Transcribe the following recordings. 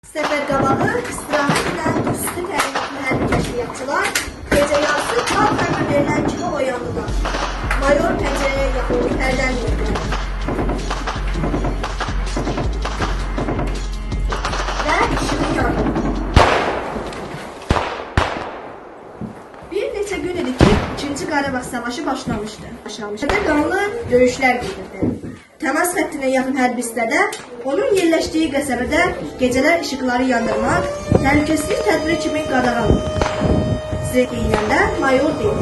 Səfər qabağı istirahət edən xüsusi təlimatlı hərbi kəşfiyyatçılar gecə yarısı tam xəbər verilən kimi oyandılar. Mayor pəncərəyə yaxın pərdən yürüdülər. Və işığı yandı. Bir neçə gün idi ki, 2-ci Qarabağ Savaşı başlamışdı. Qanlı döyüşlər gedirdi. Təmas xəttinə yaxın hərbi hissədə, onun yerləşdiyi qəsəbədə gecələr işıqları yandırmaq təhlükəsizlik tədbiri kimi qadağan olunur. Sizə deyilende mayor deyil.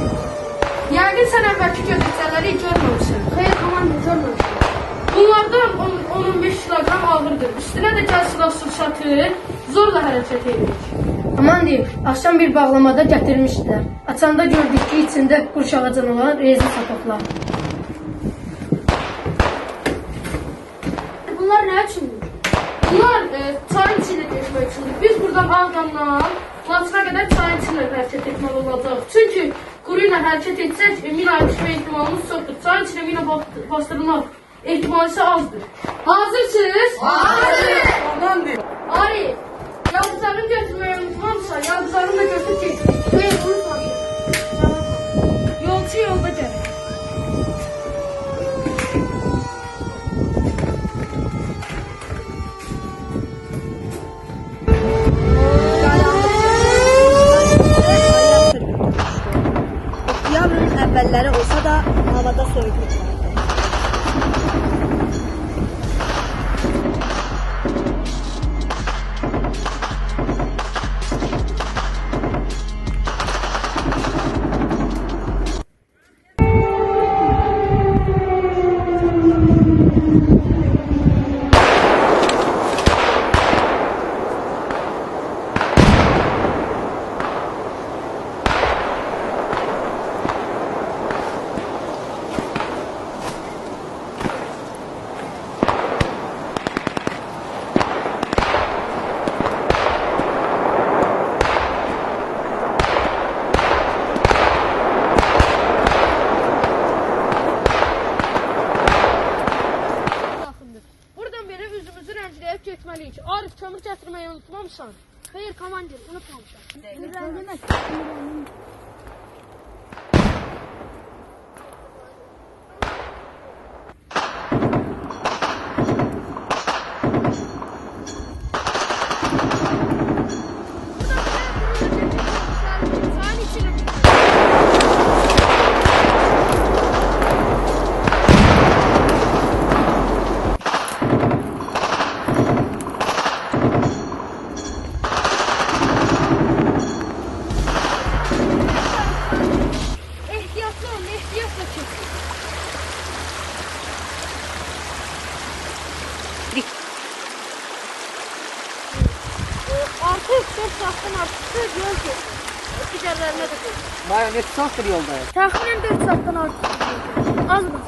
Yəqin sən əvvəlki göstəriciləri görməmişsin. Xeyr, komandir, görməmişsin. Bunlardan 10-15 kilogram ağırdır. Üstünə də gəl silah sursatı, zorla hərəkət edirik. Komandir, akşam bir bağlamada gətirmişdilər. Açanda gördük ki, içində quş ağacın olan rezin sapaqlar. Bunlar nə üçündür? Bunlar çayın içində geçmək üçündür. Biz buradan Ağdamdan Laçına qədər çayın içində hərəkət etməli olacaq. Çünki quru ilə hərəkət etsək, mina düşmə ehtimalımız çoxdur. Çayın içində mina bastırılmaq ehtimalı isə azdır. Hazırsınız? Hazır! Komandir. Ari, yaldızlarını götürməyi unutmamsa, yaldızlarını da götür ki, xeyr, unutmamışım. Yolçu yolda gəlir. Oktyabrin əvvəlləri olsa da havada soyuqluq vardı. Getməliyik. Arif, kömür gətirməyi unutmamısan? Xeyr, komandir, unutmamışam. Artık 4 saatdən artıqdır yol gedir. Digərlərinə də gedir. Maya, ne saattir yoldayız? Təxminən 4 saatdən artıqdır. Az mı?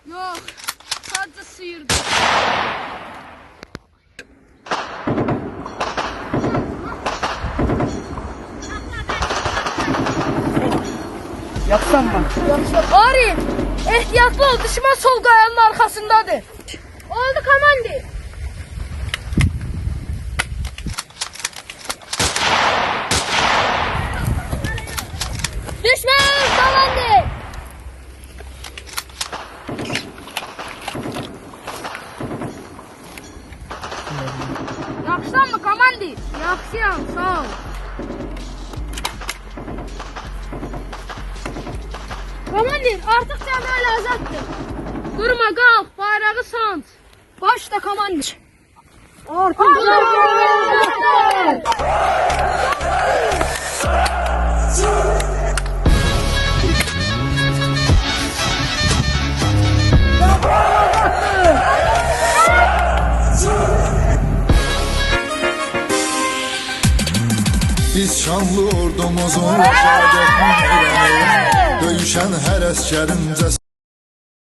Yok, sadece sıyırdı. Yapsam mı? Ari, ehtiyatlı ol, düşman sol kayanın arkasındadır. Oldu komandir. Düşman komandir. Yaxşısan mı komandir? Yaxşıyam, sağ ol. Komandir, artıq cəmiyyəli azaddır. Durma, qalx, bayrağı sant. Başla komandir. Artıq azaddır. Biz şanlı ordumuzun şəhadətini öyrənir. Döyüşən hər əskərin cəsarəti